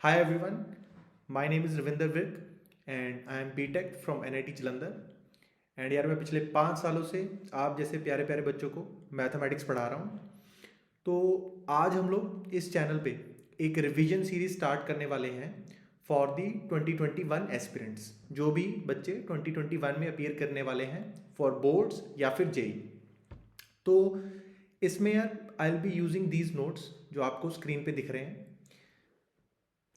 Hi everyone, my name is Ravinder Virk and I am BTech from NIT Jalandhar and यार मैं पिछले 5 सालों से आप जैसे प्यारे प्यारे बच्चों को मैथमेटिक्स पढ़ा रहा हूँ। तो आज हम लोग इस चैनल पे एक रिवीजन सीरीज स्टार्ट करने वाले हैं फॉर दी 2021 एस्पिरेंट्स, जो भी बच्चे 2021 में अपीयर करने वाले हैं फॉर बोर्ड्स या फिर जेई। तो इसमें यार I will be using these notes जो आपको स्क्रीन पे दिख रहे हैं।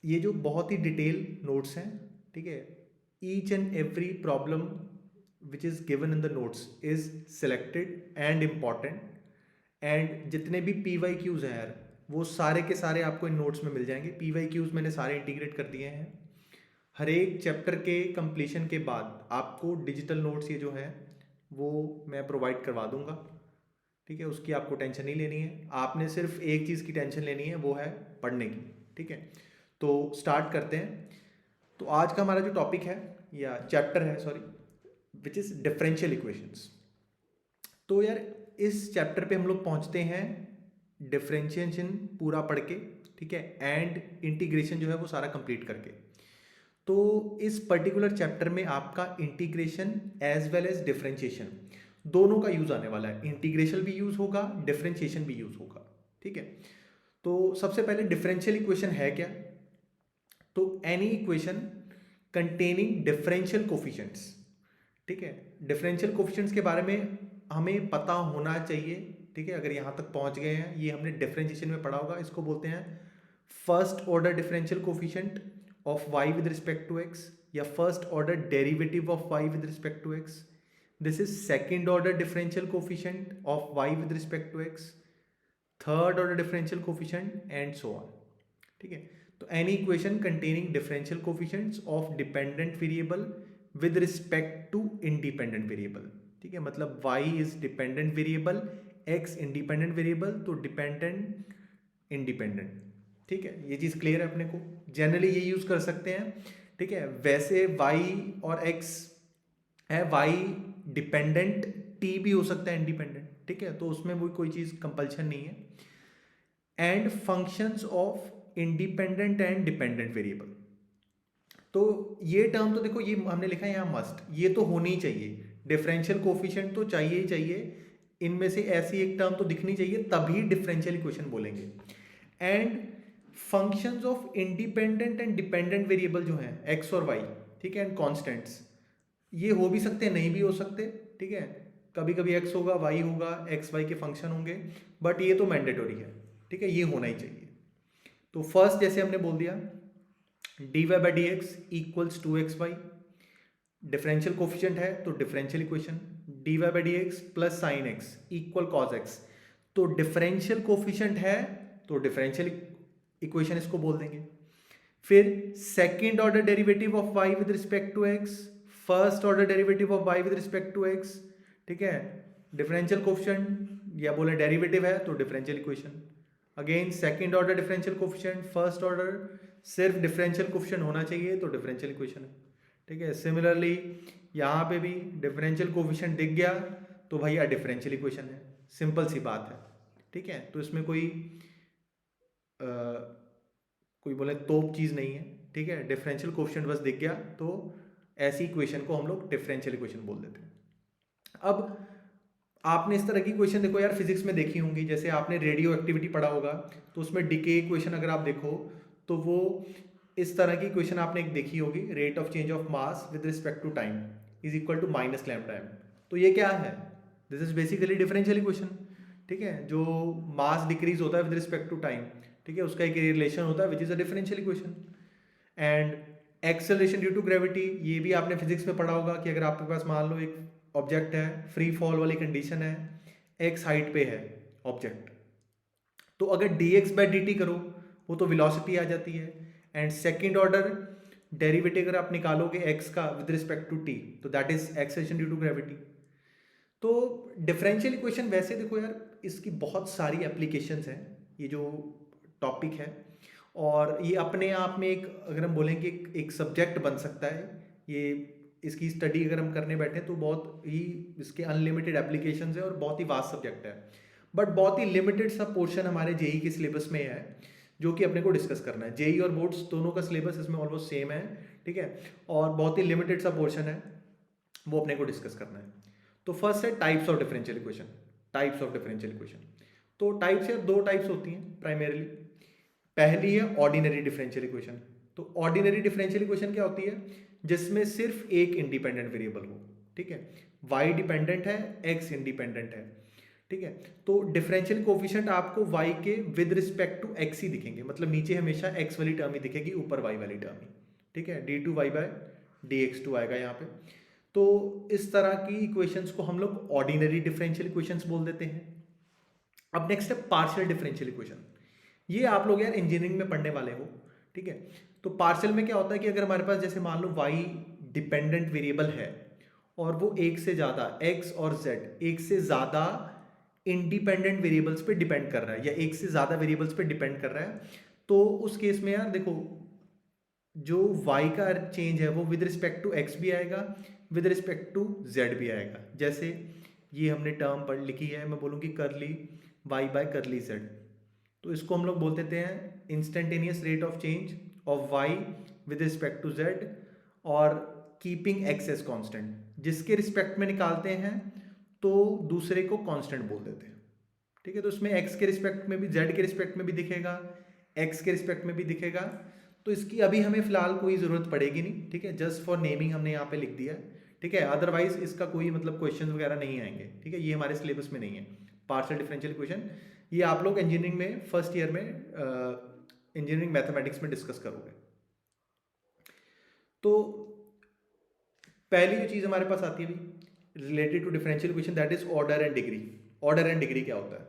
ये जो बहुत ही डिटेल नोट्स हैं, ठीक है। Each and every problem which is given in the notes is selected and important, and जितने भी पी वाई क्यूज़ हैं यार वो सारे के सारे आपको इन नोट्स में मिल जाएंगे। पी वाई क्यूज़ मैंने सारे इंटीग्रेट कर दिए हैं। हर एक चैप्टर के कंप्लीशन के बाद आपको डिजिटल नोट्स ये जो है वो मैं प्रोवाइड करवा दूंगा, ठीक है। उसकी आपको टेंशन नहीं लेनी है, आपने सिर्फ एक चीज़ की टेंशन लेनी है, वो है पढ़ने की, ठीक है। तो स्टार्ट करते हैं। तो आज का हमारा जो टॉपिक है या चैप्टर है, sorry, which is differential equations. तो यार इस चैप्टर पे हम लोग पहुंचते हैं डिफरेंशिएशन पूरा पढ़ के, ठीक है, एंड इंटीग्रेशन जो है वो सारा कंप्लीट करके। तो इस पर्टिकुलर चैप्टर में आपका integration as well as differentiation दोनों का यूज आने वाला है। इंटीग्रेशन भी यूज होगा, डिफरेंशिएशन भी यूज होगा, ठीक है। तो सबसे पहले डिफरेंशियल इक्वेशन है क्या? तो any equation containing differential coefficients, ठीक है। डिफरेंशियल कोफिशिएंट्स के बारे में हमें पता होना चाहिए, ठीक है। अगर यहाँ तक पहुँच गए हैं, ये हमने डिफरेंशिएशन में पढ़ा होगा। इसको बोलते हैं first order differential coefficient of y with respect to x, या first order derivative of y with respect to x। This is second order differential coefficient of y with respect to x, third order differential coefficient and so on, ठीक है। तो any equation containing differential coefficients of dependent variable with respect to independent variable, ठीक है। मतलब y is dependent variable, x independent variable, तो dependent independent, ठीक है। ये चीज़ क्लियर है अपने को, जनरली ये यूज कर सकते हैं, ठीक है। वैसे y और x है, y डिपेंडेंट, t भी हो सकता है इंडिपेंडेंट, ठीक है। तो उसमें वो कोई चीज़ कंपल्शन नहीं है। And functions of independent and dependent variable. तो ये टर्म तो देखो, ये हमने लिखा है यहाँ मस्ट, ये तो होनी ही चाहिए। डिफरेंशियल कोफिशिएंट तो चाहिए ही चाहिए, इनमें से ऐसी एक टर्म तो दिखनी चाहिए, तभी डिफरेंशियल इक्वेशन बोलेंगे। And functions of independent and dependent variable जो हैं एक्स और वाई, ठीक है, एंड कॉन्स्टेंट्स, ये हो भी सकते हैं, नहीं भी हो सकते, ठीक है। कभी कभी एक्स होगा, वाई होगा, एक्स वाई के फंक्शन होंगे, बट ये तो मैंडेटरी है, ठीक है, ये होना ही चाहिए। तो फर्स्ट जैसे हमने बोल दिया D Y by D x equals to X Y, differential coefficient है तो differential equation. D Y by D x plus sine X equal cos X, तो डिफरेंशियल कोफिशिएंट है तो डिफरेंशियल इक्वेशन इसको बोल देंगे। फिर second order derivative of Y with respect to X, first order derivative of Y with respect to X, ठीक है, differential coefficient या बोले डेरिवेटिव है तो differential equation. Again second order differential coefficient, first order सिर्फ डिफरेंशियल कोफिशिएंट होना चाहिए तो डिफरेंशियल इक्वेशन है, ठीक है। सिमिलरली यहाँ पे भी डिफरेंशियल कोफिशिएंट दिख गया तो भैया डिफरेंशियल इक्वेशन है, सिंपल सी बात है, ठीक है। तो इसमें कोई बोले तोप चीज़ नहीं है, ठीक है। डिफरेंशियल कोफिशिएंट बस दिख गया तो ऐसी इक्वेशन को हम लोग डिफरेंशियल इक्वेशन बोल देते हैं। अब आपने इस तरह की इक्वेशन देखो यार फिजिक्स में देखी होंगी, जैसे आपने रेडियो एक्टिविटी पढ़ा होगा, तो उसमें डिके इक्वेशन अगर आप देखो तो वो इस तरह की इक्वेशन आपने एक देखी होगी, rate of change of mass with respect to time is equal to minus lambda M. तो ये क्या है? This is basically differential equation, ठीक है। जो मास डिक्रीज होता है विद रिस्पेक्ट टू टाइम, ठीक है, उसका एक रिलेशन होता है which is a differential equation. And acceleration due to gravity, ये भी आपने फिजिक्स में पढ़ा होगा कि अगर आपके पास मान लो एक ऑब्जेक्ट है, फ्री फॉल वाली कंडीशन है, एक्स हाइट पे है ऑब्जेक्ट, तो अगर D x by D T करो वो तो वेलोसिटी आ जाती है। एंड सेकेंड ऑर्डर डेरिवेटिव अगर आप निकालोगे एक्स का विद रिस्पेक्ट टू टी, तो that is acceleration due to gravity. तो डिफरेंशियल इक्वेशन वैसे देखो यार इसकी बहुत सारी एप्लीकेशंस हैं, ये जो टॉपिक है, और ये अपने आप में एक, अगर हम बोलेंगे एक सब्जेक्ट बन सकता है। ये इसकी स्टडी अगर हम करने बैठे तो बहुत ही इसके अनलिमिटेड एप्लीकेशंस है और बहुत ही वास्ट सब्जेक्ट है, बट बहुत ही लिमिटेड सा पोर्शन हमारे जेई के सिलेबस में है। जो कि अपने को डिस्कस करना है। जेई और बोर्ड्स दोनों का सिलेबस इसमें ऑलमोस्ट सेम है, ठीक है, और बहुत ही लिमिटेड सा पोर्शन है, वो अपने को डिस्कस करना है। तो फर्स्ट है types of differential equation. Types of differential equation, तो टाइप्स या दो टाइप्स होती हैं प्राइमरीली। पहली है ऑर्डिनरी डिफरेंशियल इक्वेशन। तो ऑर्डिनरी डिफरेंशियल इक्वेशन क्या होती है, जिसमें सिर्फ एक इंडिपेंडेंट वेरिएबल हो, ठीक है, y डिपेंडेंट है, x इंडिपेंडेंट है, ठीक है। तो डिफरेंशियल कोफिशिएंट आपको y के विद रिस्पेक्ट टू x ही दिखेंगे, मतलब नीचे हमेशा x वाली टर्म ही दिखेगी, ऊपर y वाली टर्म ही, ठीक है। d2y/dx2 आएगा यहाँ पे। तो इस तरह की इक्वेशंस को हम लोग ऑर्डिनरी डिफरेंशियल इक्वेशंस बोल देते हैं। अब नेक्स्ट है पार्शियल डिफरेंशियल इक्वेशन। ये आप लोग यार इंजीनियरिंग में पढ़ने वाले हो, ठीक है। तो पार्शियल में क्या होता है कि अगर हमारे पास जैसे मान लो y डिपेंडेंट वेरिएबल है और वो एक से ज़्यादा x और z एक से ज़्यादा इंडिपेंडेंट वेरिएबल्स पे डिपेंड कर रहा है, या एक से ज़्यादा वेरिएबल्स पे डिपेंड कर रहा है, तो उस केस में यार देखो, जो y का चेंज है वो विद रिस्पेक्ट टू x भी आएगा, विद रिस्पेक्ट टू z भी आएगा। जैसे ये हमने टर्म पढ़ लिखी है, मैं बोलूँ कि करली y बाय करली z, तो इसको हम लोग बोल देते हैं instantaneous rate of change of y with respect to z और कीपिंग x एज कांस्टेंट। जिसके रिस्पेक्ट में निकालते हैं तो दूसरे को कांस्टेंट बोल देते हैं, ठीक है। तो इसमें x के रिस्पेक्ट में भी, z के रिस्पेक्ट में भी दिखेगा, x के रिस्पेक्ट में भी दिखेगा। तो इसकी अभी हमें फिलहाल कोई ज़रूरत पड़ेगी नहीं, ठीक है, जस्ट फॉर नेमिंग हमने यहाँ पे लिख दिया है, ठीक है। अदरवाइज इसका कोई मतलब क्वेश्चन वगैरह नहीं आएंगे, ठीक है, ये हमारे सिलेबस में नहीं है पार्शियल डिफरेंशियल इक्वेशन। ये आप लोग इंजीनियरिंग में फर्स्ट ईयर में इंजीनियरिंग मैथमेटिक्स में डिस्कस करोगे। तो पहली जो चीज़ हमारे पास आती है भी related to differential equation, that is order and degree. Order and degree क्या होता है,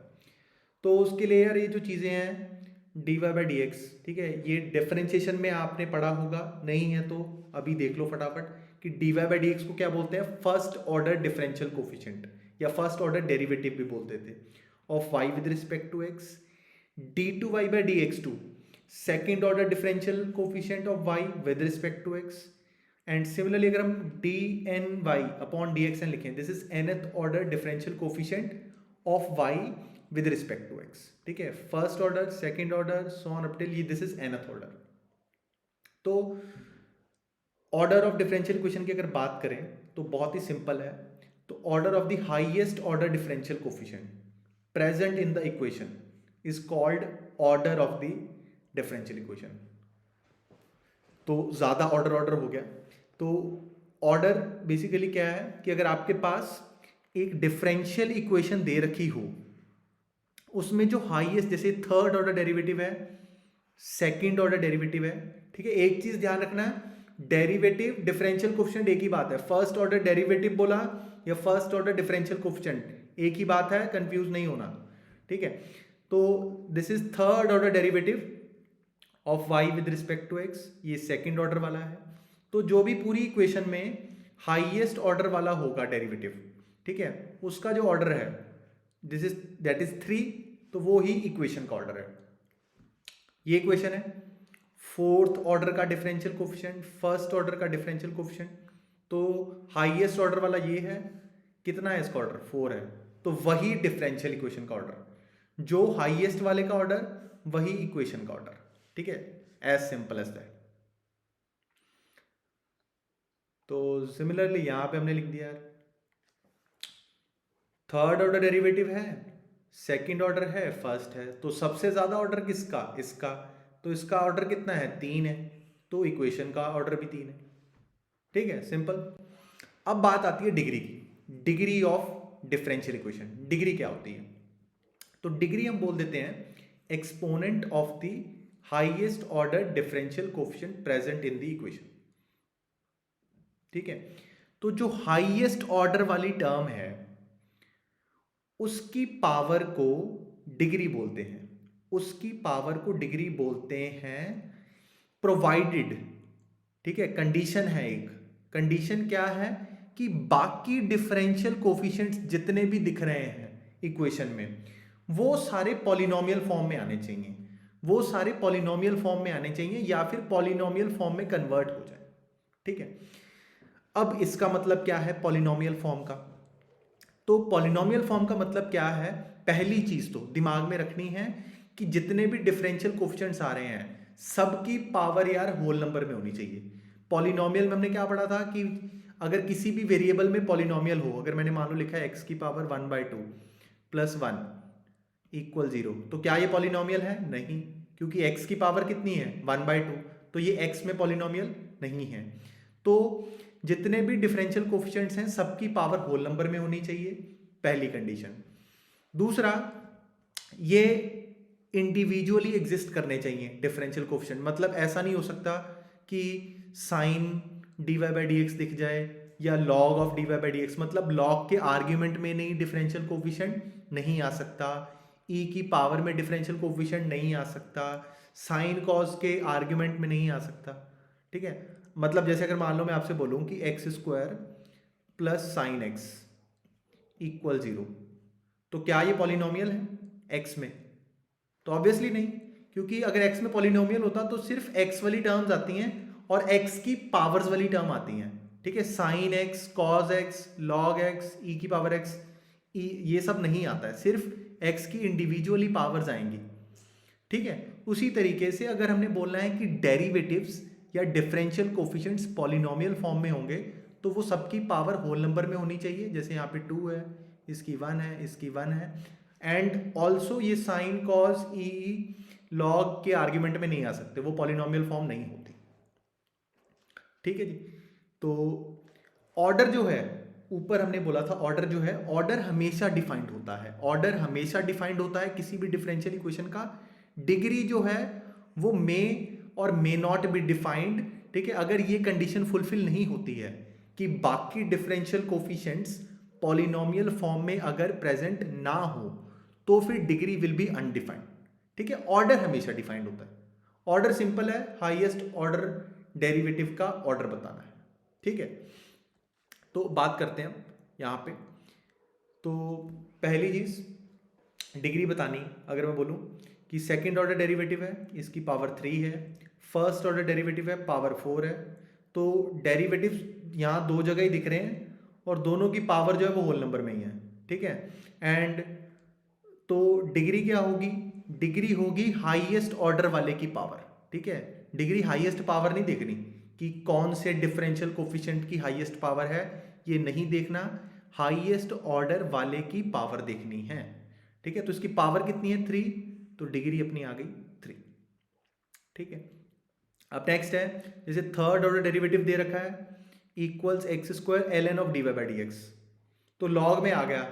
तो उसके लिए यार ये जो चीज़ें हैं dy/dx, ठीक है, ये डिफरेंशिएशन में आपने पढ़ा होगा, नहीं है तो अभी देख लो फटाफट कि dy/dx को क्या बोलते हैं, फर्स्ट ऑर्डर डिफरेंशियल कोफिशिएंट या फर्स्ट ऑर्डर डेरिवेटिव भी बोलते थे of y with respect to x। d2y/dx2 second order differential coefficient of y with respect to x। And similarly अगर हम dny/dxn लिखें, this is nth order differential coefficient of y with respect to x, ठीक है। First order, second order, so on up till ये this is nth order. तो order of differential equation की अगर बात करें तो बहुत ही सिंपल है। तो order of the highest order differential coefficient present in the equation is called order of the differential equation. तो ज़्यादा ऑर्डर हो गया। तो ऑर्डर बेसिकली क्या है कि अगर आपके पास एक डिफरेंशियल इक्वेशन दे रखी हो, उसमें जो हाईएस्ट, जैसे थर्ड ऑर्डर डेरिवेटिव है, सेकंड ऑर्डर डेरिवेटिव है, ठीक है। एक चीज ध्यान रखना है, डेरिवेटिव डिफरेंशियल कोफिशिएंट एक ही बात है। फर्स्ट ऑर्डर डेरिवेटिव बोला या फर्स्ट ऑर्डर डिफरेंशियल कोफिशिएंट एक ही बात है, कंफ्यूज नहीं होना, ठीक है। तो this is third order derivative of y with respect to x, ये सेकंड ऑर्डर वाला है। तो जो भी पूरी इक्वेशन में हाईएस्ट ऑर्डर वाला होगा डेरिवेटिव, ठीक है, उसका जो ऑर्डर है दिस इज दैट इज 3, तो वो ही इक्वेशन का ऑर्डर है। ये इक्वेशन है फोर्थ ऑर्डर का डिफरेंशियल कोफिशिएंट, फर्स्ट ऑर्डर का डिफरेंशियल कोफिशिएंट, तो हाईएस्ट ऑर्डर वाला ये है, कितना है इसका ऑर्डर, 4 है, तो वही डिफरेंशियल इक्वेशन का ऑर्डर, जो हाईएस्ट वाले का ऑर्डर वही इक्वेशन का ऑर्डर, ठीक है, एज सिंपल एज दैट। तो सिमिलरली यहां पे हमने लिख दिया यार, थर्ड ऑर्डर डेरिवेटिव है, सेकंड ऑर्डर है, फर्स्ट है, तो सबसे ज्यादा ऑर्डर किसका, इसका, तो इसका ऑर्डर कितना है, 3 है, तो इक्वेशन का ऑर्डर भी 3 है, ठीक है, सिंपल। अब बात आती है डिग्री की, degree of differential equation. Degree क्या होती है, तो डिग्री हम बोल देते हैं exponent of the highest order differential coefficient present in the equation, ठीक है। तो जो हाईएस्ट ऑर्डर वाली टर्म है उसकी पावर को डिग्री बोलते हैं, उसकी पावर को डिग्री बोलते हैं, प्रोवाइडेड, ठीक है, कंडीशन है एक, कंडीशन क्या है कि बाकी डिफरेंशियल कोफिशिएंट्स जितने भी दिख रहे हैं इक्वेशन में वो सारे पॉलिनोमियल फॉर्म में आने चाहिए, वो सारे पॉलिनोमियल फॉर्म में आने चाहिए या फिर पॉलिनोमियल फॉर्म में कन्वर्ट हो जाए, ठीक है। अब इसका मतलब क्या है पॉलिनोमियल फॉर्म का, तो पॉलिनोमियल फॉर्म का मतलब क्या है, पहली चीज तो दिमाग में रखनी है कि जितने भी डिफरेंशियल कोफिशिएंट्स आ रहे हैं सबकी पावर यार होल नंबर में होनी चाहिए। पॉलिनोमियल में हमने क्या पढ़ा था कि अगर किसी भी वेरिएबल में पॉलिनोमियल हो, अगर मैंने मान लो लिखा है एक्स की पावर 1/2 प्लस 1 इक्वल 0, तो क्या ये पॉलिनोमियल है? नहीं, क्योंकि x की पावर कितनी है 1/2, तो ये x में पॉलिनोमियल नहीं है। तो जितने भी डिफरेंशियल कोफिशिएंट्स हैं सबकी पावर होल नंबर में होनी चाहिए, पहली कंडीशन। दूसरा, ये इंडिविजुअली एग्जिस्ट करने चाहिए डिफरेंशियल कोफिशिएंट, मतलब ऐसा नहीं हो सकता कि साइन dy/dx दिख जाए या log ऑफ dy/dx, मतलब log के आर्ग्यूमेंट में नहीं डिफरेंशियल कोफिशिएंट नहीं आ सकता, e की पावर में डिफरेंशियल कोफिशिएंट नहीं आ सकता, साइन कॉस के आर्ग्यूमेंट में नहीं आ सकता। ठीक है, मतलब जैसे अगर मान लो मैं आपसे बोलूं कि x² plus sine X equal 0, तो क्या ये पॉलिनोमियल है x में? तो ऑब्वियसली नहीं, क्योंकि अगर x में पॉलिनोमियल होता तो सिर्फ x वाली टर्म्स आती हैं और x की पावर्स वाली टर्म आती हैं। ठीक है, sine x, cos x, log x, e की पावर एक्स, ये सब नहीं आता है, सिर्फ x की इंडिविजुअली पावर्स आएंगी। ठीक है, उसी तरीके से अगर हमने बोलना है कि डेरिवेटिव्स या डिफरेंशियल कोफिशिएंट्स पॉलिनोमियल फॉर्म में होंगे तो वो सबकी पावर होल नंबर में होनी चाहिए। जैसे यहाँ पे 2 है, इसकी 1 है, इसकी 1 है, एंड ऑल्सो ये साइन कॉस ई लॉग के आर्ग्यूमेंट में नहीं आ सकते, वो पॉलिनोमियल फॉर्म नहीं होती। ठीक है जी, तो ऑर्डर जो है, ऊपर हमने बोला था ऑर्डर जो है, ऑर्डर हमेशा डिफाइंड होता है, ऑर्डर हमेशा डिफाइंड होता है किसी भी डिफरेंशियल इक्वेशन का। डिग्री जो है वो मे और मे नॉट बी डिफाइंड। ठीक है, अगर ये कंडीशन फुलफिल नहीं होती है कि बाकी डिफरेंशियल कोफिशिएंट्स पॉलिनोमियल फॉर्म में अगर प्रेजेंट ना हो तो फिर डिग्री विल बी अनडिफाइंड। ठीक है, ऑर्डर हमेशा डिफाइंड होता है। ऑर्डर सिंपल है, हाईएस्ट ऑर्डर डेरिवेटिव का ऑर्डर बताना है। ठीक है, तो बात करते हैं हम यहाँ पे। तो पहली चीज डिग्री बतानी, अगर मैं बोलूँ कि सेकंड ऑर्डर डेरिवेटिव है इसकी पावर 3 है, फर्स्ट ऑर्डर डेरिवेटिव है पावर 4 है, तो डेरिवेटिव्स यहाँ दो जगह ही दिख रहे हैं और दोनों की पावर जो है वो होल नंबर में ही है। ठीक है, एंड तो डिग्री क्या होगी? डिग्री होगी हाईएस्ट ऑर्डर वाले की पावर। ठीक है, डिग्री हाईएस्ट पावर नहीं देखनी कि कौन से डिफरेंशियल कोफिशिएंट की हाईएस्ट पावर है, ये नहीं देखना, हाईएस्ट ऑर्डर वाले की पावर देखनी है। ठीक है, तो इसकी पावर कितनी है 3, तो डिग्री अपनी आ गई 3। ठीक है, अब नेक्स्ट है, जैसे थर्ड ऑर्डर डेरिवेटिव दे रखा है equals x² ln of dy/dx, तो लॉग में आ गया।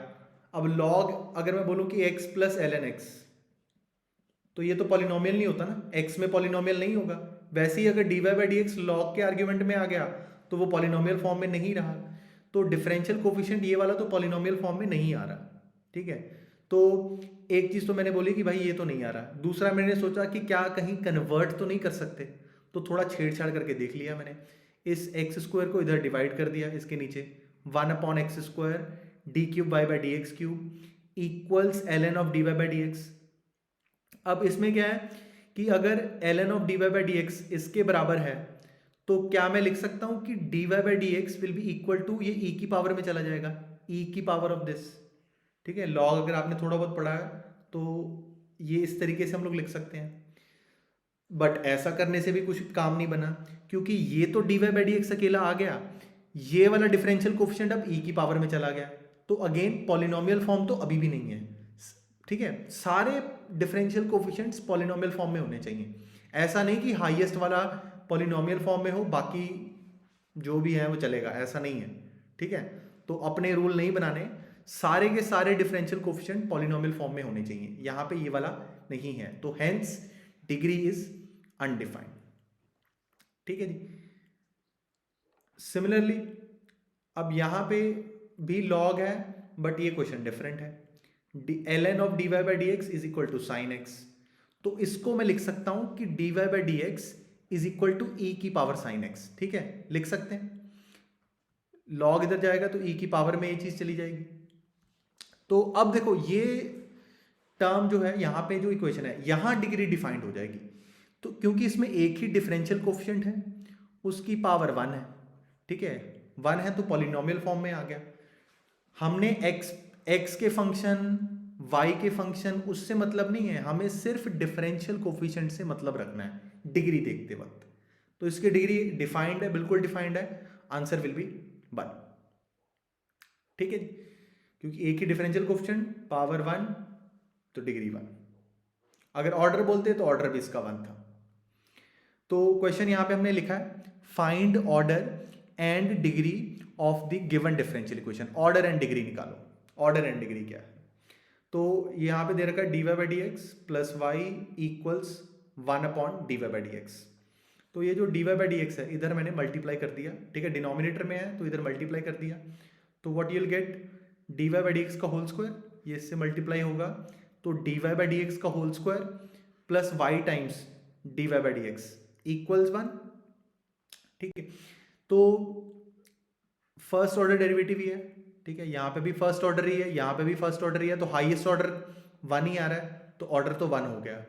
अब लॉग अगर मैं बोलूं कि x प्लस ln x, तो ये तो पॉलिनोमियल नहीं होता ना, x में पॉलिनोमियल नहीं होगा। वैसे ही अगर dy/dx लॉग के आर्ग्यूमेंट में आ गया तो वो पॉलिनोमियल फॉर्म में नहीं रहा, तो डिफरेंशियल कोफिशिएंट ये वाला तो पॉलिनोमियल फॉर्म में नहीं आ रहा। ठीक है, तो एक चीज तो मैंने बोली कि भाई ये तो नहीं आ रहा, दूसरा मैंने सोचा कि क्या कहीं कन्वर्ट तो नहीं कर सकते, तो थोड़ा छेड़छाड़ करके देख लिया मैंने। इस x² को इधर डिवाइड कर दिया, इसके नीचे 1/x² d³ equals ln of dy/dx। अब इसमें क्या है कि अगर ln ऑफ dy/dx इसके बराबर है तो क्या मैं लिख सकता हूं कि dy/dx will be equal to, ये e की पावर में चला जाएगा, e की पावर ऑफ दिस। ठीक है, लॉग अगर आपने थोड़ा बहुत पढ़ा है तो ये इस तरीके से हम लोग लिख सकते हैं, बट ऐसा करने से भी कुछ काम नहीं बना, क्योंकि ये तो dy/dx अकेला आ गया, ये वाला डिफरेंशियल कोफिशिएंट अब e की पावर में चला गया, तो अगेन पॉलिनोमियल फॉर्म तो अभी भी नहीं है। ठीक है, सारे डिफरेंशियल कोफिशिएंट्स पॉलिनोमियल फॉर्म में होने चाहिए, ऐसा नहीं कि हाईएस्ट वाला पॉलिनोमियल फॉर्म में हो बाकी जो भी है वो चलेगा, ऐसा नहीं है। ठीक है, तो अपने रूल नहीं बनाने, सारे के सारे डिफरेंशियल कोफिशिएंट पॉलिनोमियल फॉर्म में होने चाहिए, यहाँ पे ये वाला नहीं है, तो हेंस डिग्री इज अनडिफाइंड। ठीक है जी, सिमिलरली अब यहां पे भी लॉग है बट ये क्वेश्चन डिफरेंट है, ln of dy/dx is equal to sine x, तो इसको मैं लिख सकता हूं कि dy/dx is equal to e की पावर साइन एक्स। ठीक है, लिख सकते हैं, लॉग इधर जाएगा तो e की पावर में ये चीज चली जाएगी। तो अब देखो ये टर्म जो है यहाँ पे जो इक्वेशन है यहाँ डिग्री डिफाइंड हो जाएगी, तो क्योंकि इसमें एक ही डिफरेंशियल कोफिशिएंट है, उसकी पावर 1 है। ठीक है, 1 है तो पॉलिनोमियल फॉर्म में आ गया। हमने x के फंक्शन वाई के फंक्शन उससे मतलब नहीं है, हमें सिर्फ डिफरेंशियल कोफिशिएंट से मतलब रखना है डिग्री देखते वक्त। तो इसकी डिग्री डिफाइंड है, बिल्कुल डिफाइंड है, आंसर विल बी 1। ठीक है जी, क्योंकि एक ही डिफरेंशियल कोफिशिएंट पावर 1 तो डिग्री 1। अगर ऑर्डर बोलते तो ऑर्डर भी इसका 1 था। तो क्वेश्चन यहां पे हमने लिखा है find order and degree of the given differential equation. Order and degree निकालो। ऑर्डर एंड डिग्री क्या है? तो यहाँ पे दे रखा है dy by D x plus y equals 1 upon dy by D x. तो ये जो dy बाई डी एक्स है इधर मैंने मल्टीप्लाई कर दिया, ठीक है, डिनोमिनेटर में है तो इधर मल्टीप्लाई कर दिया। तो what you will get dy by D x का होल स्क्वायर, ये इससे मल्टीप्लाई होगा तो dy बाई डी एक्स का whole square plus y times dy by D x equals 1। ठीक है, तो फर्स्ट ऑर्डर डेरिवेटिव ही है, ठीक है, यहाँ पे भी फर्स्ट ऑर्डर ही है, यहाँ पे भी फर्स्ट ऑर्डर ही है, तो हाईएस्ट ऑर्डर 1 ही आ रहा है, तो ऑर्डर तो 1 हो गया।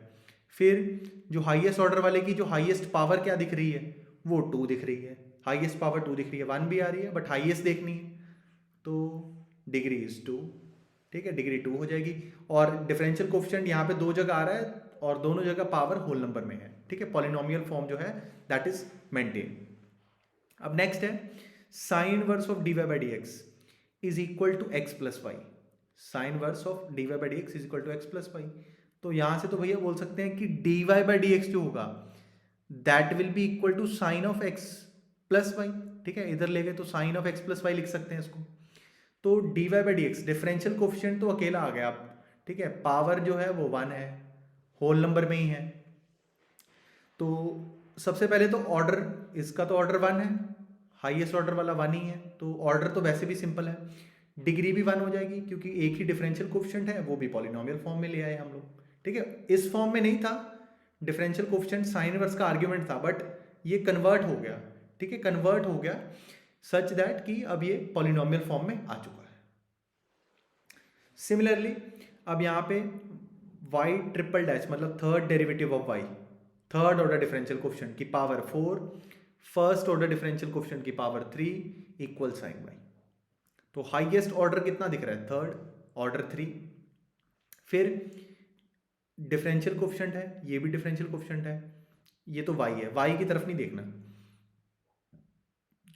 फिर जो हाईएस्ट ऑर्डर वाले की जो हाईएस्ट पावर क्या दिख रही है, वो 2 दिख रही है, हाईएस्ट पावर 2 दिख रही है, 1 भी आ रही है बट हाईएस्ट देखनी है, तो डिग्री इज 2। ठीक है, डिग्री 2 हो जाएगी। और डिफरेंशियल कोफिशिएंट यहाँ पे 2 जगह आ रहा है और दोनों जगह पावर होल नंबर में है। ठीक है, पॉलिनोमियल फॉर्म जो है दैट इज मेंटेन। अब नेक्स्ट है sine inverse of dy by D x is equal to x plus y. Sine inverse of dy by D x is equal to x plus y. तो यहां से तो भैया बोल सकते हैं कि dy बाई डी एक्स जो होगा that will be equal to sine of x plus y. ठीक है, इधर ले गए तो sine of x plus y लिख सकते हैं इसको। तो dy by D x differential coefficient तो अकेला आ गया आप, ठीक है, पावर जो है वो 1 है, होल नंबर में ही है। तो सबसे पहले तो ऑर्डर, इसका तो ऑर्डर 1 है, हाईएस्ट ऑर्डर वाला 1 ही है, तो ऑर्डर तो वैसे भी सिंपल है। डिग्री भी 1 हो जाएगी क्योंकि एक ही डिफरेंशियल कोफिशिएंट है, वो भी पॉलिनोमियल फॉर्म में ले आए हम लोग। ठीक है, इस फॉर्म में नहीं था डिफरेंशियल कोफिशिएंट, साइन इनवर्स का आर्ग्यूमेंट था, बट ये कन्वर्ट हो गया। ठीक है, कन्वर्ट हो गया सच दैट कि अब ये पॉलिनोमियल फॉर्म में आ चुका है। सिमिलरली अब यहाँ पे y ट्रिपल डैश मतलब third derivative of y, third order differential coefficient की power 4, first order differential coefficient की पावर 3 इक्वल साइन y। तो हाईएस्ट ऑर्डर कितना दिख रहा है? Third order 3। फिर डिफरेंशियल कोफिशिएंट है, ये भी डिफरेंशियल कोफिशिएंट है, ये तो y है, y की तरफ नहीं देखना।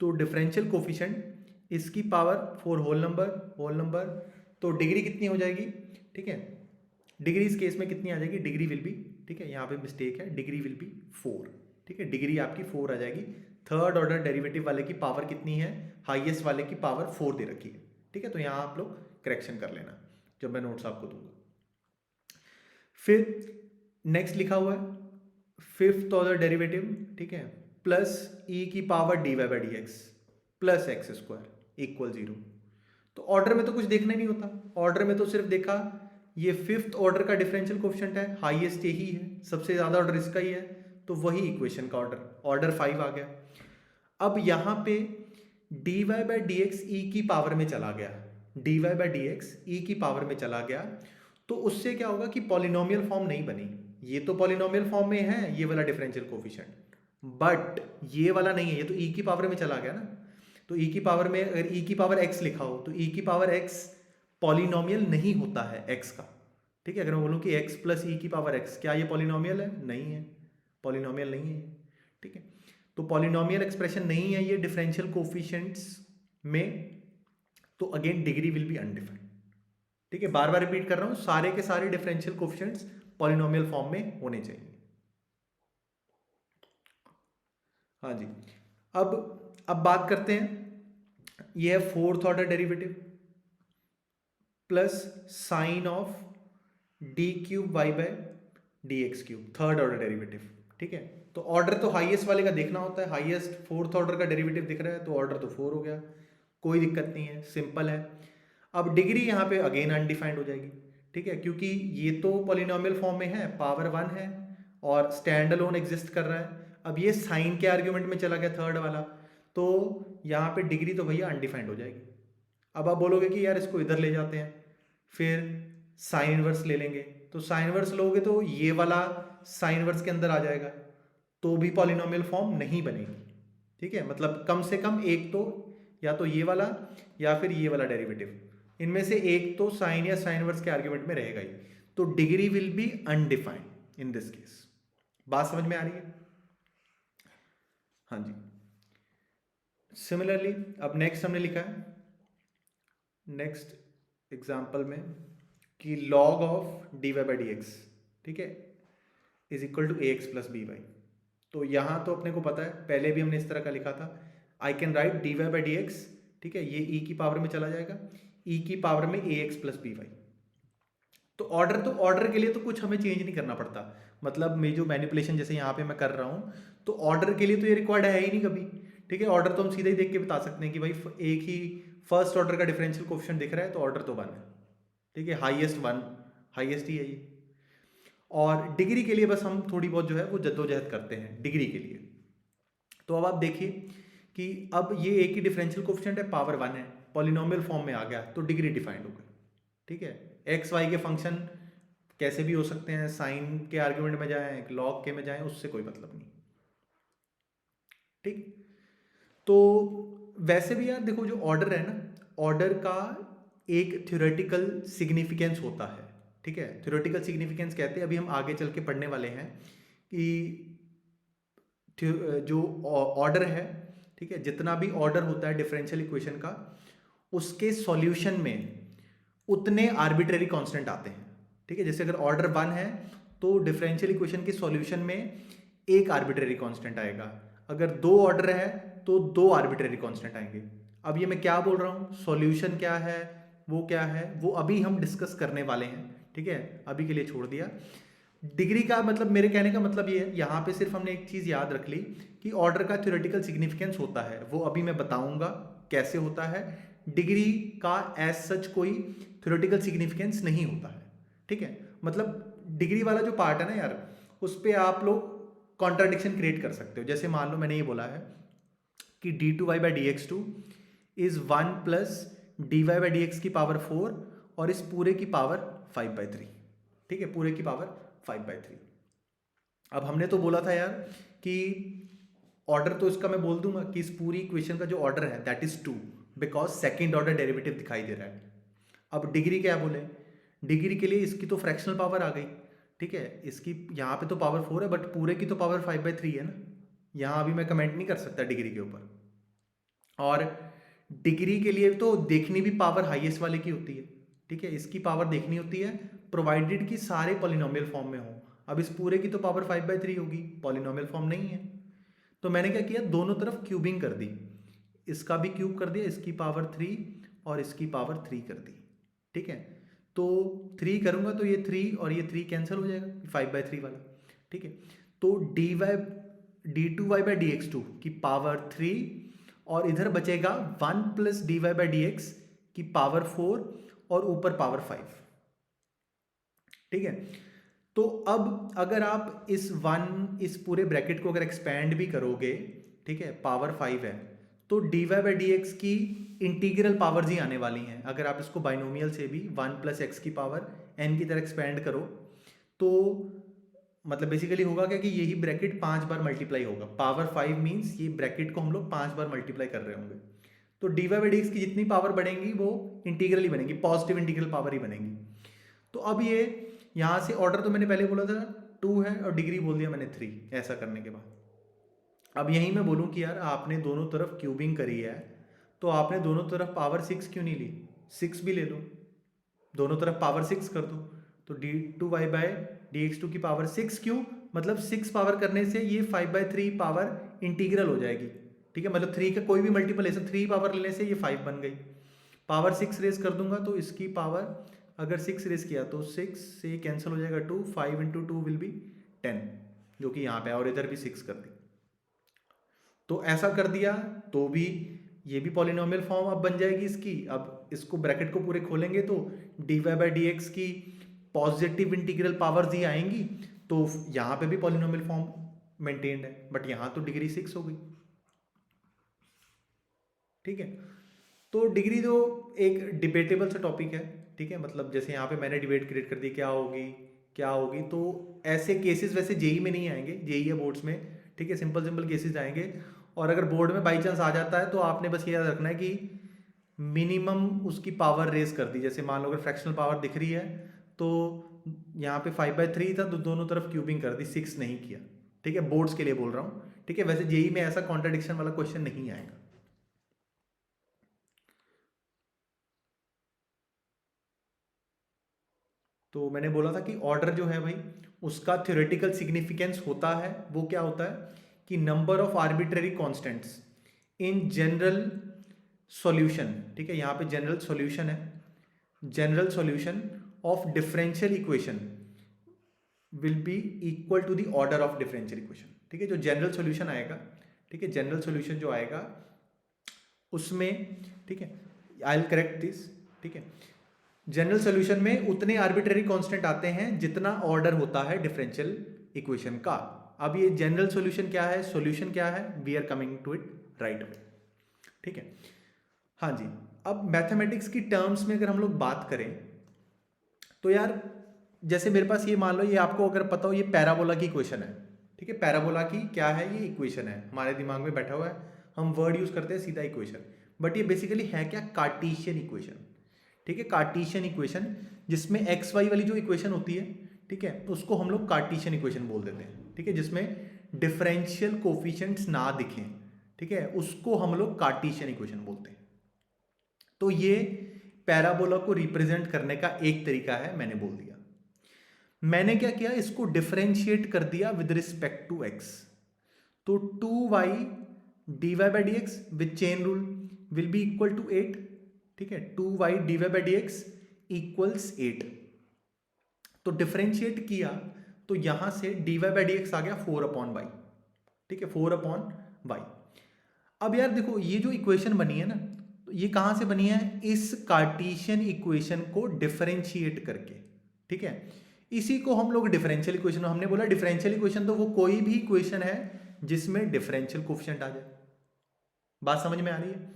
तो डिफरेंशियल कोफिशिएंट इसकी पावर 4 होल नंबर, तो डिग्री कितनी हो जाएगी? ठीक है, डिग्री इस केस में कितनी आ जाएगी? डिग्री विल बी, ठीक है, यहाँ पे मिस्टेक है, डिग्री विल बी 4। ठीक है, डिग्री आपकी 4 आ जाएगी। थर्ड ऑर्डर डेरिवेटिव वाले की पावर कितनी है? हाईएस्ट वाले की पावर 4 दे रखी है। ठीक है, तो यहाँ आप लोग करेक्शन कर लेना जब मैं नोट्स आपको दूंगा। फिर नेक्स्ट लिखा हुआ है फिफ्थ ऑर्डर डेरिवेटिव, ठीक है, प्लस ई की power dy by D x plus x square equal 0। तो ऑर्डर में तो कुछ देखना ही नहीं होता, ऑर्डर में तो सिर्फ देखा ये फिफ्थ ऑर्डर का डिफरेंशियल कोफिशिएंट है, हाईएस्ट यही है, सबसे ज्यादा ऑर्डर इसका ही है, तो वही इक्वेशन का ऑर्डर 5 आ गया। अब यहाँ पे dy by D x e की पावर में चला गया, dy by D x e की पावर में चला गया, तो उससे क्या होगा कि पॉलिनोमियल फॉर्म नहीं बनी। ये तो पॉलिनोमियल फॉर्म में है ये वाला डिफरेंशियल कोफिशिएंट, बट ये वाला नहीं है, ये तो ई की पावर में चला गया ना। तो ई की पावर में अगर ई की पावर एक्स लिखा हो तो ई की पावर एक्स पॉलिनोमियल नहीं होता है एक्स का। ठीक है, अगर मैं बोलूँ कि एक्स प्लस ई की पावर एक्स, क्या ये पॉलिनोमियल है? नहीं है, पॉलिनोमियल नहीं है। ठीक है, तो पॉलिनोमियल एक्सप्रेशन नहीं है ये डिफरेंशियल कोफिशिएंट्स में, तो again degree will be undefined. ठीक है, बार बार रिपीट कर रहा हूं, सारे के सारे डिफरेंशियल कोफिशिएंट्स पॉलिनोमियल फॉर्म में होने चाहिए। हाँ जी, अब बात करते हैं, ये है fourth order derivative plus sine of d cube y by d x cube, third order derivative. ठीक है, तो ऑर्डर तो हाईएस्ट वाले का देखना होता है, हाईएस्ट फोर्थ ऑर्डर का डेरिवेटिव दिख रहा है तो ऑर्डर तो 4 हो गया, कोई दिक्कत नहीं है, सिंपल है। अब डिग्री यहाँ पे अगेन अनडिफाइंड हो जाएगी। ठीक है, क्योंकि ये तो पॉलिनोमियल फॉर्म में है, पावर 1 है और स्टैंड अलोन एग्जिस्ट कर रहा है। अब ये साइन के आर्ग्यूमेंट में चला गया थर्ड वाला, तो यहाँ पे डिग्री तो भैया अनडिफाइंड हो जाएगी। अब आप बोलोगे कि यार इसको इधर ले जाते हैं, फिर साइन इनवर्स ले लेंगे, तो साइन इनवर्स लोगे तो ये वाला साइन इनवर्स के अंदर आ जाएगा, तो भी पॉलिनोमियल फॉर्म नहीं बनेगी। ठीक है, मतलब कम से कम एक तो या तो ये वाला या फिर ये वाला डेरिवेटिव, इनमें से एक तो साइन या साइन इनवर्स के आर्ग्यूमेंट में रहेगा ही, तो degree will be undefined in this case. बात समझ में आ रही है? हाँ जी। सिमिलरली अब नेक्स्ट हमने लिखा है नेक्स्ट एग्जाम्पल में कि log of d Y by D x, ठीक है, is equal to a x plus b y. तो यहाँ तो अपने को पता है, पहले भी हमने इस तरह का लिखा था, I can write d Y by D x, ठीक है, ये ई की पावर में चला जाएगा, ई की पावर में ए एक्स प्लस बी वाई। तो ऑर्डर के लिए तो कुछ हमें चेंज नहीं करना पड़ता, मतलब मैं जो मैनिपुलेशन जैसे यहाँ पे मैं कर रहा हूँ, तो ऑर्डर के लिए तो ये रिक्वायर्ड है ही नहीं कभी, ठीक है। ऑर्डर तो हम सीधे ही देख के बता सकते हैं कि भाई एक ही फर्स्ट ऑर्डर का डिफरेंशियल कोएफिशिएंट दिख रहा है तो ऑर्डर तो 1 है, ठीक है, हाईएस्ट 1, हाईएस्ट ही है ये। और डिग्री के लिए बस हम थोड़ी बहुत जो है वो जद्दोजहद करते हैं डिग्री के लिए। तो अब आप देखिए कि अब ये एक ही डिफरेंशियल कोएफिशिएंट है, पावर 1 है, पॉलिनोमियल फॉर्म में आ गया तो डिग्री डिफाइंड हो गई, ठीक है। एक्स वाई के फंक्शन कैसे भी हो सकते हैं, साइन के आर्ग्यूमेंट में जाएं, लॉग के में जाएं, उससे कोई मतलब नहीं, ठीक। तो वैसे भी यार देखो, जो ऑर्डर है ना, ऑर्डर का एक थ्योरेटिकल सिग्निफिकेंस होता है, ठीक है। थ्योरेटिकल सिग्निफिकेंस कहते हैं, अभी हम आगे चल के पढ़ने वाले हैं कि जो ऑर्डर है, ठीक है, जितना भी ऑर्डर होता है डिफरेंशियल इक्वेशन का, उसके सॉल्यूशन में उतने आर्बिट्रेरी कांस्टेंट आते हैं, ठीक है। जैसे अगर ऑर्डर 1 है तो डिफरेंशियल इक्वेशन के सॉल्यूशन में एक आर्बिट्रेरी कांस्टेंट आएगा, अगर 2 ऑर्डर है तो 2 आर्बिट्रेरी कांस्टेंट आएंगे। अब ये मैं क्या बोल रहा हूँ, सॉल्यूशन क्या है, वो क्या है, वो अभी हम डिस्कस करने वाले हैं, ठीक है, अभी के लिए छोड़ दिया। डिग्री का मतलब, मेरे कहने का मतलब ये है, यहाँ पे सिर्फ हमने एक चीज़ याद रख ली कि ऑर्डर का थ्योरेटिकल सिग्निफिकेंस होता है, वो अभी मैं बताऊंगा कैसे होता है। डिग्री का एज सच कोई थ्योरेटिकल सिग्निफिकेंस नहीं होता है, ठीक है। मतलब डिग्री वाला जो पार्ट है ना यार, उस पर आप लोग कॉन्ट्राडिक्शन क्रिएट कर सकते हो। जैसे मान लो मैंने ये बोला है कि d two y by D x two is 1 plus d Y by D x की पावर 4 और इस पूरे की पावर 5/3, ठीक है, पूरे की पावर 5/3। अब हमने तो बोला था यार कि ऑर्डर तो इसका मैं बोल दूंगा कि इस पूरी इक्वेशन का जो ऑर्डर है that is 2, because second order derivative दिखाई दे रहा है। अब डिग्री क्या बोले, डिग्री के लिए इसकी तो फ्रैक्शनल पावर आ गई, ठीक है, इसकी यहाँ पे तो पावर 4 है बट पूरे की तो पावर 5/3 है ना, यहाँ अभी मैं कमेंट नहीं कर सकता डिग्री के ऊपर। और डिग्री के लिए तो देखनी भी पावर हाईएस्ट वाले की होती है, ठीक है, इसकी पावर देखनी होती है प्रोवाइडेड कि सारे पॉलिनोमियल फॉर्म में हो। अब इस पूरे की तो पावर 5/3 होगी, पॉलिनोमियल फॉर्म नहीं है, तो मैंने क्या किया, दोनों तरफ क्यूबिंग कर दी, इसका भी क्यूब कर दिया, इसकी पावर 3 और इसकी पावर 3 कर दी, ठीक है। तो 3 करूंगा तो ये 3 और ये 3 कैंसिल हो जाएगा, 5/3 वाला, ठीक है। तो d two y by D x two की पावर 3 और इधर बचेगा 1 plus d Y by D x की पावर 4 और ऊपर पावर 5, ठीक है। तो अब अगर आप इस पूरे ब्रैकेट को अगर एक्सपैंड भी करोगे, ठीक है, पावर 5 है, तो d Y by D x की इंटीग्रल पावर्स ही आने वाली हैं। अगर आप इसको बाइनोमियल से भी 1 प्लस एक्स की पावर n की तरह एक्सपैंड करो तो मतलब बेसिकली होगा क्या कि यही ब्रैकेट 5 बार मल्टीप्लाई होगा, पावर 5 मीन्स ये ब्रैकेट को हम लोग 5 बार मल्टीप्लाई कर रहे होंगे। तो d Y by D x की जितनी पावर बढ़ेंगी वो इंटीग्रल ही बनेगी, पॉजिटिव इंटीग्रल पावर ही बनेगी। तो अब ये यहाँ से ऑर्डर तो मैंने पहले बोला था 2 है और डिग्री बोल दिया मैंने 3, ऐसा करने के बाद अब यहीं मैं बोलूँ कि यार आपने दोनों तरफ क्यूबिंग करी है तो आपने दोनों तरफ पावर 6 क्यों नहीं ली, 6 भी ले लो, दोनों तरफ पावर 6 कर दो, तो d two y by d x two की पावर 6 क्यों, मतलब 6 पावर करने से ये 5/3 पावर इंटीग्रल हो जाएगी, ठीक है, मतलब 3 का कोई भी मल्टीपल ऐसे 3 पावर लेने से ये 5 बन गई, पावर 6 रेज कर दूंगा तो इसकी पावर अगर 6 रेज किया तो 6 से कैंसिल हो जाएगा 2, 5 इंटू 2 विल बी 10, जो कि यहाँ पे, और इधर भी 6 कर दी। तो ऐसा कर दिया तो भी ये भी पॉलिनोमियल फॉर्म अब बन जाएगी इसकी। अब इसको ब्रैकेट को पूरे खोलेंगे तो d Y by D x की पॉजिटिव इंटीग्रल पावर्स ही आएंगी, तो यहाँ पे भी पॉलिनोमियल फॉर्म मेंटेन्ड है, बट यहाँ तो डिग्री 6 हो गई, ठीक है। तो डिग्री तो एक डिबेटेबल सा टॉपिक है, ठीक है, मतलब जैसे यहाँ पे मैंने डिबेट क्रिएट कर दी क्या होगी क्या होगी, तो ऐसे केसेस वैसे जेई में नहीं आएंगे, जेई या बोर्ड्स में, ठीक है, सिंपल सिंपल केसेस आएंगे। और अगर बोर्ड में बाई चांस आ जाता है तो आपने बस ये याद रखना है कि मिनिमम उसकी पावर रेज कर दी। जैसे मान लो अगर फ्रैक्शनल पावर दिख रही है तो यहाँ पे 5/3 था तो दोनों तरफ क्यूबिंग कर दी, 6 नहीं किया। ठीक है, बोर्ड्स के लिए बोल रहा हूँ। ठीक है, वैसे जेई में ऐसा कॉन्ट्राडिक्शन वाला क्वेश्चन नहीं आएगा। तो मैंने बोला था कि ऑर्डर जो है भाई उसका थ्योरेटिकल सिग्निफिकेंस होता है, वो क्या होता है कि number of arbitrary constants in general solution. ठीक है, यहाँ पे जनरल सॉल्यूशन है, general solution of differential equation will be equal to the order of differential equation. ठीक है, जो जनरल सॉल्यूशन आएगा, ठीक है, जनरल सॉल्यूशन जो आएगा उसमें, ठीक है, आई विल करेक्ट दिस। ठीक है, जनरल सॉल्यूशन में उतने आर्बिट्रेरी कांस्टेंट आते हैं जितना ऑर्डर होता है डिफरेंशियल इक्वेशन का। अब ये जनरल सॉल्यूशन क्या है, सॉल्यूशन क्या है, we are coming to it right away. ठीक है, हाँ जी। अब मैथमेटिक्स की टर्म्स में अगर हम लोग बात करें तो यार जैसे मेरे पास ये मान लो, ये आपको अगर पता हो ये पैराबोला की इक्वेशन है। ठीक है, पैराबोला की क्या है, ये इक्वेशन है, हमारे दिमाग में बैठा हुआ है, हम वर्ड यूज करते हैं सीधा इक्वेशन, बट ये बेसिकली है क्या, कार्टेशियन इक्वेशन। ठीक है, कार्टेशियन इक्वेशन जिसमें एक्स वाई वाली जो इक्वेशन होती है, ठीक है, उसको हम लोग कार्टेशियन इक्वेशन बोल देते हैं। ठीक है, जिसमें डिफरेंशियल कोफिशिएंट्स ना दिखें, ठीक है, उसको हम लोग कार्टेशियन इक्वेशन बोलते हैं। तो ये पैराबोला को रिप्रेजेंट करने का एक तरीका है, मैंने बोल दिया। मैंने क्या किया, इसको डिफरेंशिएट कर दिया विद रिस्पेक्ट टू एक्स। तो 2y dy by D x with chain rule will be equal to 8। ठीक है, 2y dy by D x equals 8। तो डिफरेंशिएट किया तो यहां से dy बाई डी एक्स आ गया 4/y। ठीक है, 4/y। अब यार देखो ये जो इक्वेशन बनी है ना, तो ये कहां से बनी है, इस कार्टेशियन इक्वेशन को डिफरेंशिएट करके। ठीक है, इसी को हम लोग डिफरेंशियल इक्वेशन, हमने बोला डिफरेंशियल इक्वेशन तो वो कोई भी इक्वेशन है जिसमें डिफरेंशियल कोफिशिएंट आ जाए। बात समझ में आ रही है।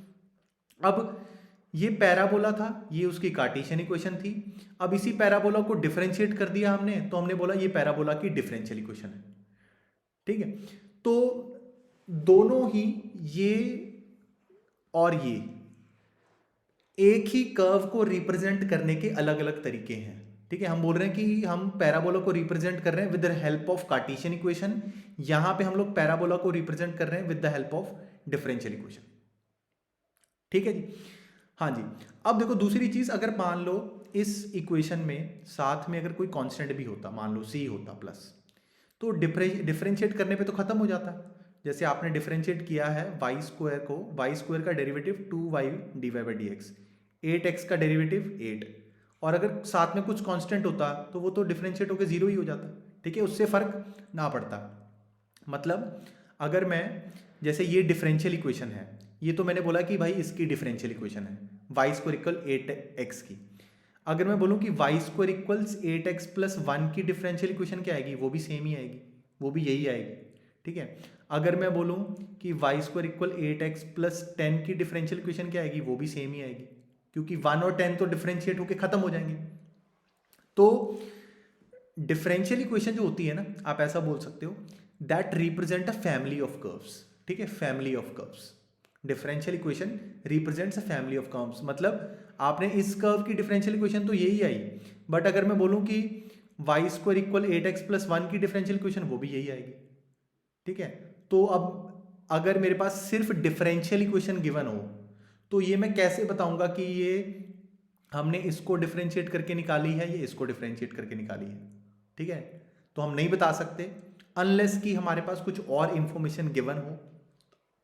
अब ये पैराबोला था, ये उसकी कार्टेशियन इक्वेशन थी। अब इसी पैराबोला को डिफरेंशिएट कर दिया हमने, तो हमने बोला ये पैराबोला की डिफरेंशियल इक्वेशन है। ठीक है, तो दोनों ही ये और ये एक ही कर्व को रिप्रेजेंट करने के अलग अलग तरीके हैं। ठीक है, हम बोल रहे हैं कि हम पैराबोला को रिप्रेजेंट कर रहे हैं with the help of Cartesian equation, यहां पे हम लोग पैराबोला को रिप्रेजेंट कर रहे हैं with the help of differential equation. ठीक है जी, हाँ जी। अब देखो दूसरी चीज, अगर मान लो इस इक्वेशन में साथ में अगर कोई कांस्टेंट भी होता, मान लो c होता प्लस, तो डिफरेंशिएट करने पे तो खत्म हो जाता। जैसे आपने डिफरेंशिएट किया है वाई स्क्वायर को, वाई स्क्वायर का derivative 2y dy by D x, 8x का डेरिवेटिव 8, और अगर साथ में कुछ कांस्टेंट होता तो वो तो डिफरेंशिएट होकर 0 ही हो जाता। ठीक है, उससे फर्क ना पड़ता। मतलब अगर मैं, जैसे ये डिफरेंशियल इक्वेशन है, ये तो मैंने बोला कि भाई इसकी डिफरेंशियल इक्वेशन है वाई स्क्वायर इक्वल 8x की। अगर मैं बोलूँ कि Y square equals 8x plus 1 की डिफरेंशियल इक्वेशन क्या आएगी, वो भी सेम ही आएगी, वो भी यही आएगी। ठीक है, अगर मैं बोलूँ कि Y square equal 8x plus 10 की डिफरेंशियल इक्वेशन क्या आएगी, वो भी सेम ही आएगी, क्योंकि 1 और 10 तो डिफरेंशिएट होकर खत्म हो जाएंगे। तो डिफरेंशियल इक्वेशन जो होती है ना, आप ऐसा बोल सकते हो, that represent a family of curves. ठीक है, family of curves, differential equation represents a family of curves. मतलब आपने इस कर्व की डिफरेंशियल इक्वेशन तो यही आई, बट अगर मैं बोलूं कि Y square equal 8x plus 1 की डिफरेंशियल इक्वेशन, वो भी यही आएगी। ठीक है, तो अब अगर मेरे पास सिर्फ डिफरेंशियल इक्वेशन गिवन हो तो ये मैं कैसे बताऊंगा कि ये हमने इसको डिफरेंशिएट करके निकाली है, ये इसको डिफरेंशिएट करके निकाली है। ठीक है, तो हम नहीं बता सकते अनलेस कि हमारे पास कुछ और इंफॉर्मेशन गिवन हो।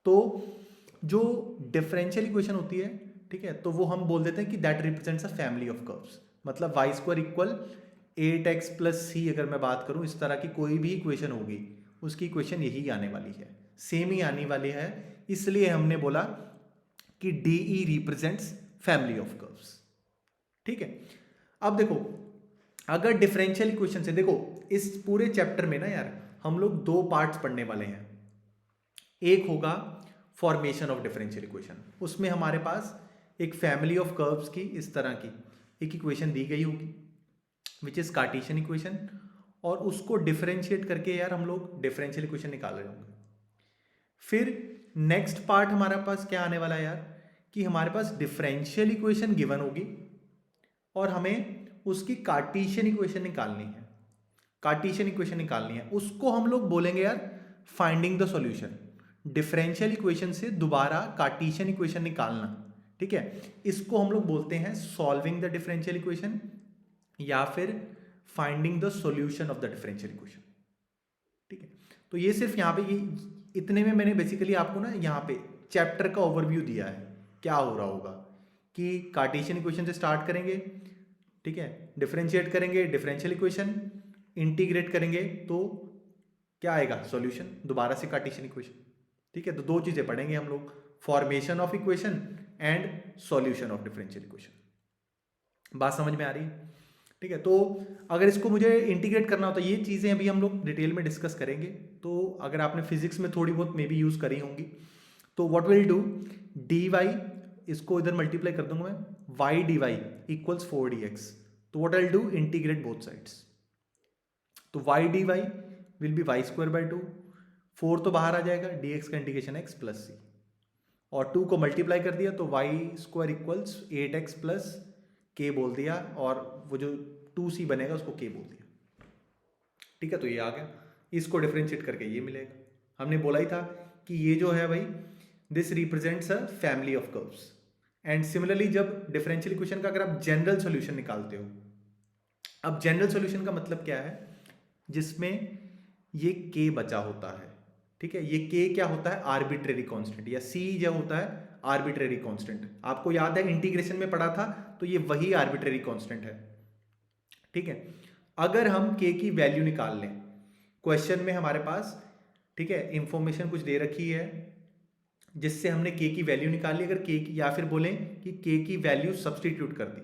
तो जो डिफरेंशियल इक्वेशन होती है, ठीक है, तो वो हम बोल देते हैं कि that represents a family of curves. मतलब y square equal 8x plus c, अगर मैं बात करूं इस तरह की कोई भी इक्वेशन होगी, उसकी इक्वेशन यही आने वाली है, सेम ही आने वाली है। इसलिए हमने बोला कि DE represents family of curves. ठीक है, अब देखो अगर डिफरेंशियल इक्वेशन से, देखो इस पूरे चैप्टर में ना यार हम लोग दो पार्ट्स पढ़ने वाले हैं। एक होगा फॉर्मेशन ऑफ डिफरेंशियल इक्वेशन, उसमें हमारे पास एक फैमिली ऑफ कर्व्स की इस तरह की एक इक्वेशन दी गई होगी विच इज कार्टेशियन इक्वेशन, और उसको डिफरेंशिएट करके यार हम लोग डिफरेंशियल इक्वेशन निकाल रहे होंगे। फिर नेक्स्ट पार्ट हमारे पास क्या आने वाला है यार, कि हमारे पास डिफरेंशियल इक्वेशन गिवन होगी और हमें उसकी कार्टेशियन इक्वेशन निकालनी है। कार्टेशियन इक्वेशन निकालनी है, उसको हम लोग बोलेंगे यार finding the solution. Differential equation से दोबारा कार्टेशियन इक्वेशन निकालना, ठीक है, इसको हम लोग बोलते हैं सॉल्विंग द डिफरेंशियल इक्वेशन या फिर finding the solution of the differential equation. ठीक है, तो ये सिर्फ यहाँ पे ये इतने में मैंने बेसिकली आपको ना यहाँ पे चैप्टर का ओवरव्यू दिया है क्या हो रहा होगा कि कार्टेशियन इक्वेशन से स्टार्ट करेंगे, ठीक है, डिफरेंशिएट करेंगे डिफरेंशियल इक्वेशन, इंटीग्रेट करेंगे तो क्या आएगा सॉल्यूशन, दोबारा से कार्टेशियन इक्वेशन। ठीक है, तो दो चीजें पढ़ेंगे हम लोग, formation of equation and solution of differential equation. बात समझ में आ रही है? ठीक है, तो अगर इसको मुझे इंटीग्रेट करना हो तो ये चीजें अभी हम लोग डिटेल में डिस्कस करेंगे। तो अगर आपने फिजिक्स में थोड़ी बहुत मे बी यूज करी होंगी तो what will do, d y, इसको इधर मल्टीप्लाई कर दूंगा मैं, Y d Y equals 4dx। तो what will do, integrate both sides. तो y d y will be y square by 2, 4 तो बाहर आ जाएगा, dx का इंटीग्रेशन x प्लस सी, और 2 को मल्टीप्लाई कर दिया तो Y square equals 8x plus के बोल दिया, और वो जो 2c बनेगा उसको k बोल दिया। ठीक है, तो ये आ गया, इसको डिफरेंशिएट करके ये मिलेगा। हमने बोला ही था कि ये जो है भाई this represents a family of curves. And similarly जब डिफरेंशियल इक्वेशन का अगर आप जनरल सॉल्यूशन निकालते हो, अब जनरल सॉल्यूशन का मतलब क्या है, जिसमें ये k बचा होता है। ठीक है, ये k क्या होता है, आर्बिट्रेरी कांस्टेंट, या c जो होता है आर्बिट्रेरी कांस्टेंट। आपको याद है इंटीग्रेशन में पढ़ा था, तो ये वही आर्बिट्रेरी कांस्टेंट है। ठीक है, अगर हम k की वैल्यू निकाल लें, क्वेश्चन में हमारे पास, ठीक है, इंफॉर्मेशन कुछ दे रखी है जिससे हमने k की वैल्यू निकाली, अगर k की, या फिर बोलें कि k की वैल्यू सब्सटीट्यूट कर दी,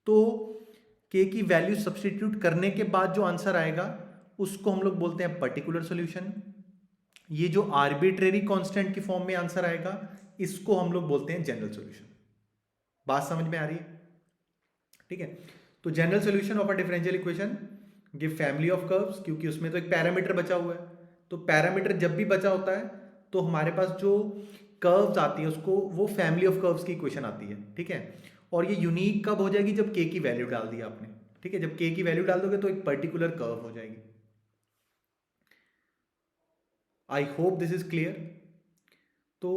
तो k की वैल्यू सब्सटीट्यूट करने के बाद जो आंसर आएगा उसको हम लोग बोलते हैं पर्टिकुलर सॉल्यूशन। ये जो आर्बिट्रेरी कांस्टेंट की फॉर्म में आंसर आएगा इसको हम लोग बोलते हैं जनरल सॉल्यूशन। बात समझ में आ रही है? ठीक है, तो general solution of a differential equation give family of curves, क्योंकि उसमें तो एक पैरामीटर बचा हुआ है, तो पैरामीटर जब भी बचा होता है तो हमारे पास जो कर्व्स आती है उसको वो फैमिली ऑफ कर्व्स की इक्वेशन आती है। ठीक है, और ये यूनिक कब हो जाएगी, जब k की वैल्यू डाल दी आपने। ठीक है, जब k की वैल्यू डाल दोगे तो एक पर्टिकुलर कर्व हो जाएगी। I hope this is clear. तो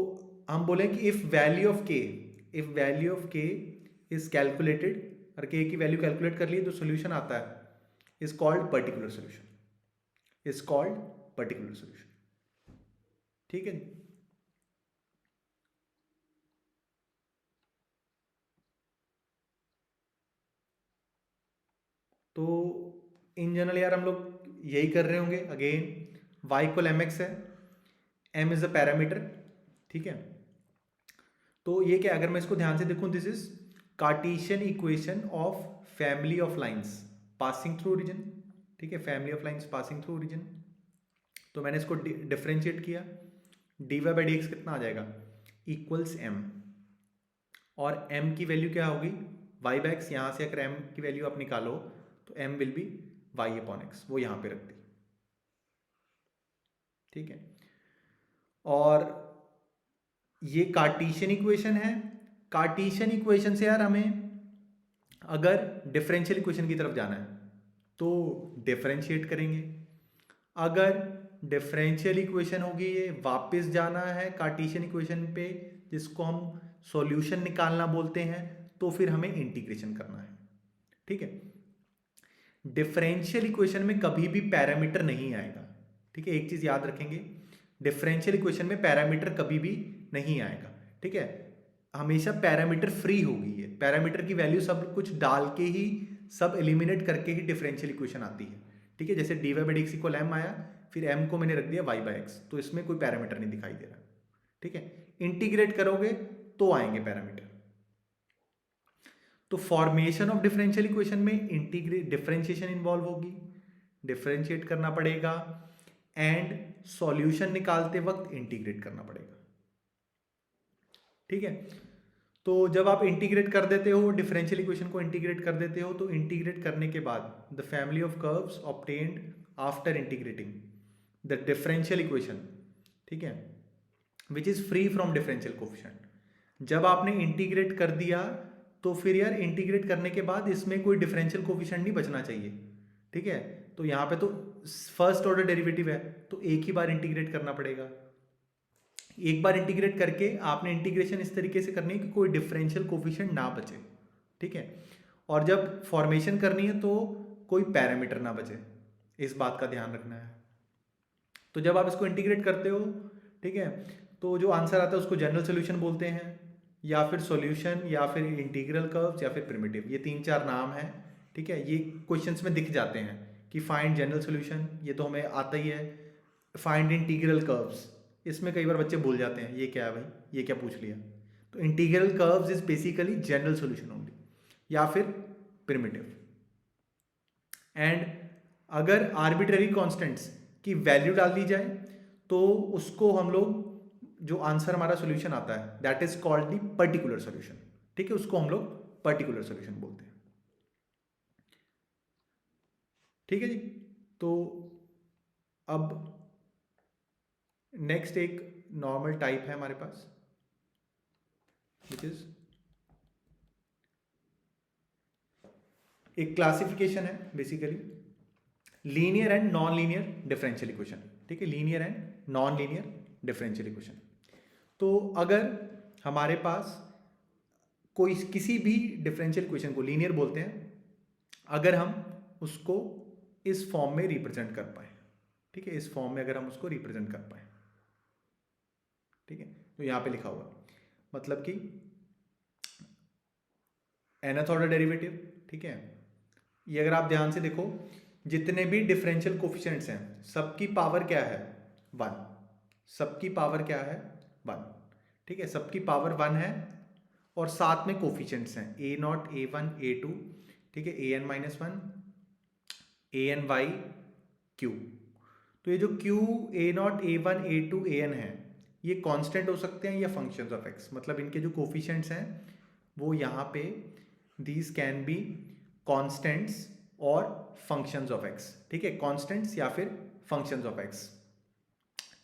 हम बोले कि if value of k is calculated, और k की वैल्यू कैलकुलेट कर लिए तो सोल्यूशन आता है, is called particular solution, is called particular solution. ठीक है, तो इन जनरल यार हम लोग यही कर रहे होंगे। अगेन y इक्वल mx है, m इज अ पैरामीटर। ठीक है, तो ये क्या, अगर मैं इसको ध्यान से देखूं, this is Cartesian equation of family of lines passing through origin. ठीक है, family of lines passing through origin, तो मैंने इसको डिफरेंशिएट किया, d Y by D x कितना आ जाएगा, इक्वल्स m, और m की वैल्यू क्या होगी, y बाई एक्स। यहाँ से अगर m की वैल्यू आप निकालो तो m will be y upon x, वो यहाँ पे रख दी। ठीक है, और ये कार्टेशियन इक्वेशन है। कार्टेशियन इक्वेशन से यार हमें अगर डिफरेंशियल इक्वेशन की तरफ जाना है तो डिफरेंशिएट करेंगे, अगर डिफरेंशियल इक्वेशन होगी ये वापस जाना है कार्टेशियन इक्वेशन पे जिसको हम सॉल्यूशन निकालना बोलते हैं, तो फिर हमें इंटीग्रेशन करना है। ठीक है, डिफरेंशियल इक्वेशन में कभी भी पैरामीटर नहीं आएगा। ठीक है, एक चीज याद रखेंगे, डिफरेंशियल इक्वेशन में पैरामीटर कभी भी नहीं आएगा। ठीक है, हमेशा पैरामीटर फ्री होगी, ये पैरामीटर की वैल्यू सब कुछ डाल के ही, सब एलिमिनेट करके ही डिफरेंशियल इक्वेशन आती है। ठीक है, जैसे d Y by D x equal m आया, फिर एम को मैंने रख दिया वाई बाई एक्स, तो इसमें कोई पैरामीटर नहीं दिखाई दे रहा। ठीक है, इंटीग्रेट करोगे तो आएंगे पैरामीटर। तो फॉर्मेशन ऑफ डिफरेंशियल इक्वेशन में इंटीग्रेट डिफरेंशिएशन इन्वॉल्व होगी, डिफरेंशिएट करना पड़ेगा, एंड सॉल्यूशन निकालते वक्त इंटीग्रेट करना पड़ेगा। ठीक है, तो जब आप इंटीग्रेट कर देते हो, डिफरेंशियल इक्वेशन को इंटीग्रेट कर देते हो, तो इंटीग्रेट करने के बाद the family of curves obtained after integrating the differential equation, ठीक है, which is free from differential coefficient, जब आपने इंटीग्रेट कर दिया तो फिर यार इंटीग्रेट करने के बाद इसमें कोई डिफरेंशियल कोफिशिएंट नहीं बचना चाहिए, ठीक है। तो यहाँ पे तो फर्स्ट ऑर्डर डेरिवेटिव है तो एक ही बार इंटीग्रेट करना पड़ेगा। एक बार इंटीग्रेट करके आपने इंटीग्रेशन इस तरीके से करनी है कि कोई डिफरेंशियल कोफिशिएंट ना बचे, ठीक है। और जब फॉर्मेशन करनी है तो कोई पैरामीटर ना बचे, इस बात का ध्यान रखना है। तो जब आप इसको इंटीग्रेट करते हो, ठीक है, तो जो आंसर आता है उसको जनरल सोल्यूशन बोलते हैं, या फिर सॉल्यूशन, या फिर इंटीग्रल कर्व्स, या फिर प्रिमिटिव। ये 3-4 नाम हैं, ठीक है। ये क्वेश्चंस में दिख जाते हैं कि फाइंड जनरल सोल्यूशन, ये तो हमें आता ही है। फाइंड इंटीग्रल कर्व्स, इसमें कई बार बच्चे भूल जाते हैं ये क्या है भाई, ये क्या पूछ लिया। तो integral curves is basically general solution only, या फिर प्रिमिटिव। एंड अगर आर्बिट्ररी कांस्टेंट्स की वैल्यू डाल दी जाए तो उसको हम लोग, जो आंसर हमारा सॉल्यूशन आता है that is called the particular solution, ठीक है। उसको हम लोग पर्टिकुलर सॉल्यूशन बोलते हैं, ठीक है जी। तो अब नेक्स्ट एक नॉर्मल टाइप है हमारे पास, विच इज एक क्लासिफिकेशन है basically linear and non linear differential equation, ठीक है। Linear and non linear differential equation. तो अगर हमारे पास कोई किसी भी डिफरेंशियल इक्वेशन को लीनियर बोलते हैं अगर हम उसको इस फॉर्म में रिप्रेजेंट कर पाए, ठीक है। इस फॉर्म में अगर हम उसको रिप्रेजेंट कर पाए, ठीक है। तो यहां पे लिखा हुआ मतलब कि nth ऑर्डर डेरिवेटिव, ठीक है। ये अगर आप ध्यान से देखो, जितने भी डिफरेंशियल कोफिशिएंट्स हैं सबकी पावर क्या है, 1। सबकी पावर क्या है, 1, ठीक है। सबकी पावर 1 है और साथ में कोफिशिएंट्स हैं a0, a1, a2, ठीक है, an-1, an(y), q। तो ये जो q, a0, a1, a2, an है, ये कांस्टेंट हो सकते हैं या फंक्शंस ऑफ x। मतलब इनके जो कोफिशिएंट्स हैं वो यहाँ पे दीज कैन बी कांस्टेंट्स और फंक्शंस ऑफ x, ठीक है। कांस्टेंट्स या फिर फंक्शंस ऑफ x,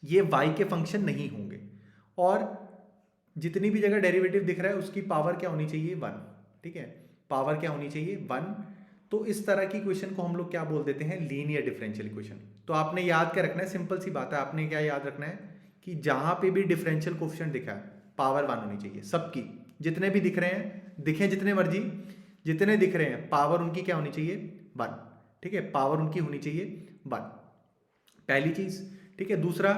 ये y के फंक्शन नहीं होंगे। और जितनी भी जगह डेरिवेटिव दिख रहा है उसकी पावर क्या होनी चाहिए, 1, ठीक है। पावर क्या होनी चाहिए, 1। तो इस तरह की इक्वेशन को हम लोग क्या बोल देते हैं, लीनियर डिफरेंशियल इक्वेशन। तो आपने याद क्या रखना है, सिंपल सी बात है, आपने क्या याद रखना है कि जहां पे भी डिफरेंशियल कोफिशिएंट दिखा है पावर 1 होनी चाहिए सबकी। जितने भी दिख रहे हैं, दिखे जितने मर्जी, जितने दिख रहे हैं पावर उनकी क्या होनी चाहिए, 1, ठीक है। पावर उनकी होनी चाहिए 1, पहली चीज, ठीक है। दूसरा,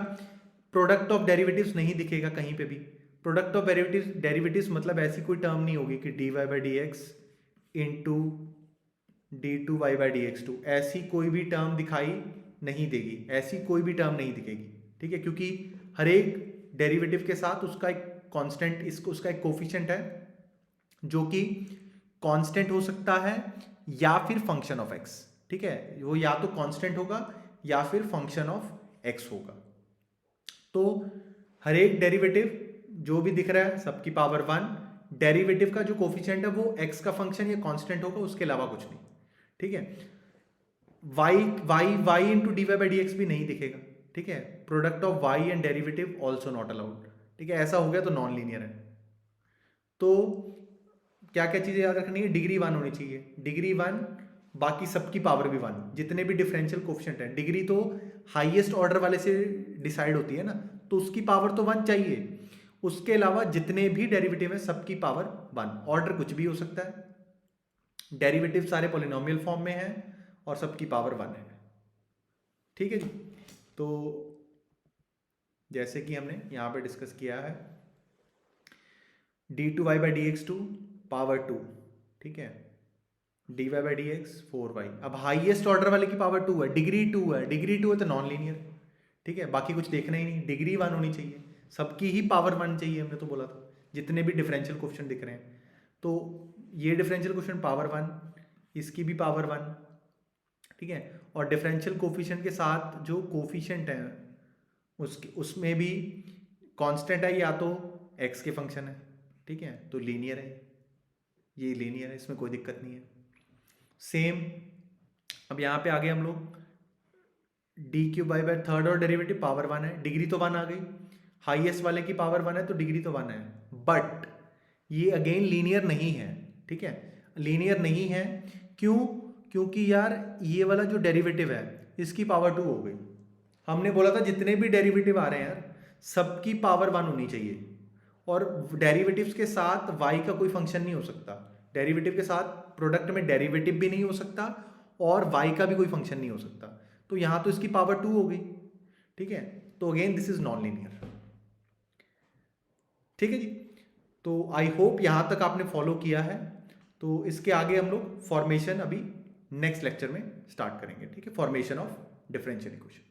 प्रोडक्ट ऑफ डेरिवेटिव्स नहीं दिखेगा कहीं पे भी। प्रोडक्ट ऑफ डेरिवेटिव्स मतलब ऐसी कोई टर्म नहीं होगी कि dy/dx इंटू d2y/dx2, ऐसी कोई भी टर्म दिखाई नहीं देगी, ऐसी कोई भी टर्म नहीं दिखेगी, ठीक है। क्योंकि हर एक डेरिवेटिव के साथ उसका एक कांस्टेंट, इसको उसका एक कोफिशिएंट है जो कि कांस्टेंट हो सकता है या फिर फंक्शन ऑफ x, ठीक है। वो या तो कांस्टेंट होगा या फिर फंक्शन ऑफ x होगा। तो हर एक डेरिवेटिव जो भी दिख रहा है सबकी पावर 1, डेरिवेटिव का जो कोफिशिएंट है वो x का फंक्शन या कांस्टेंट होगा, उसके अलावा कुछ नहीं, ठीक है। y इंटू dy/dx भी नहीं दिखेगा, ठीक है। Product of y and derivative also not allowed, ठीक है। ऐसा हो गया तो नॉन लीनियर है। तो क्या क्या चीजें याद रखनी है, डिग्री 1 होनी चाहिए, डिग्री 1, बाकी सबकी पावर भी 1। जितने भी डिफरेंशियल कोफिशिएंट है, डिग्री तो हाईएस्ट ऑर्डर वाले से डिसाइड होती है ना, तो उसकी पावर तो 1 चाहिए। उसके अलावा जितने भी डेरिवेटिव है सबकी पावर 1, ऑर्डर कुछ भी हो सकता है, डेरिवेटिव सारे पॉलिनोमियल फॉर्म में है और सबकी पावर 1 है, ठीक है जी। तो जैसे कि हमने यहां पे डिस्कस किया है d2y/dx2 पावर 2, ठीक है, dy/dx 4y। अब हाईएस्ट ऑर्डर वाले की पावर 2 है, डिग्री 2 है, डिग्री 2 है तो नॉन लीनियर, ठीक है। बाकी कुछ देखना ही नहीं, डिग्री 1 होनी चाहिए, सबकी ही पावर 1 चाहिए, हमने तो बोला था जितने भी डिफरेंशियल कोफिशिएंट दिख रहे हैं। तो ये डिफरेंशियल कोफिशिएंट पावर 1, इसकी भी पावर 1, ठीक है। और डिफरेंशियल कोफिशिएंट के साथ जो कोफिशिएंट है उसके उसमें भी कांस्टेंट है या तो x के फंक्शन है, ठीक है। तो लीनियर है, ये लीनियर है, इसमें कोई दिक्कत नहीं है। सेम अब यहाँ पे आगे हम लोग d3y/, थर्ड और डेरिवेटिव पावर 1 है, डिग्री तो 1 आ गई, हाईएस्ट वाले की पावर 1 है तो डिग्री तो 1 है। बट ये अगेन लीनियर नहीं है, ठीक है, लीनियर नहीं है। क्यों? क्योंकि यार ये वाला जो डेरिवेटिव है इसकी पावर 2 हो गई। हमने बोला था जितने भी डेरिवेटिव आ रहे हैं यार सबकी पावर 1 होनी चाहिए, और डेरिवेटिव्स के साथ y का कोई फंक्शन नहीं हो सकता। डेरिवेटिव के साथ प्रोडक्ट में डेरिवेटिव भी नहीं हो सकता और y का भी कोई फंक्शन नहीं हो सकता। तो यहां तो इसकी पावर 2 हो गई, ठीक है। तो again this is non linear, ठीक है जी। तो आई होप यहां तक आपने फॉलो किया है। तो इसके आगे हम लोग फॉर्मेशन अभी नेक्स्ट लेक्चर में स्टार्ट करेंगे, ठीक है, फॉर्मेशन ऑफ डिफरेंशियल इक्वेशन।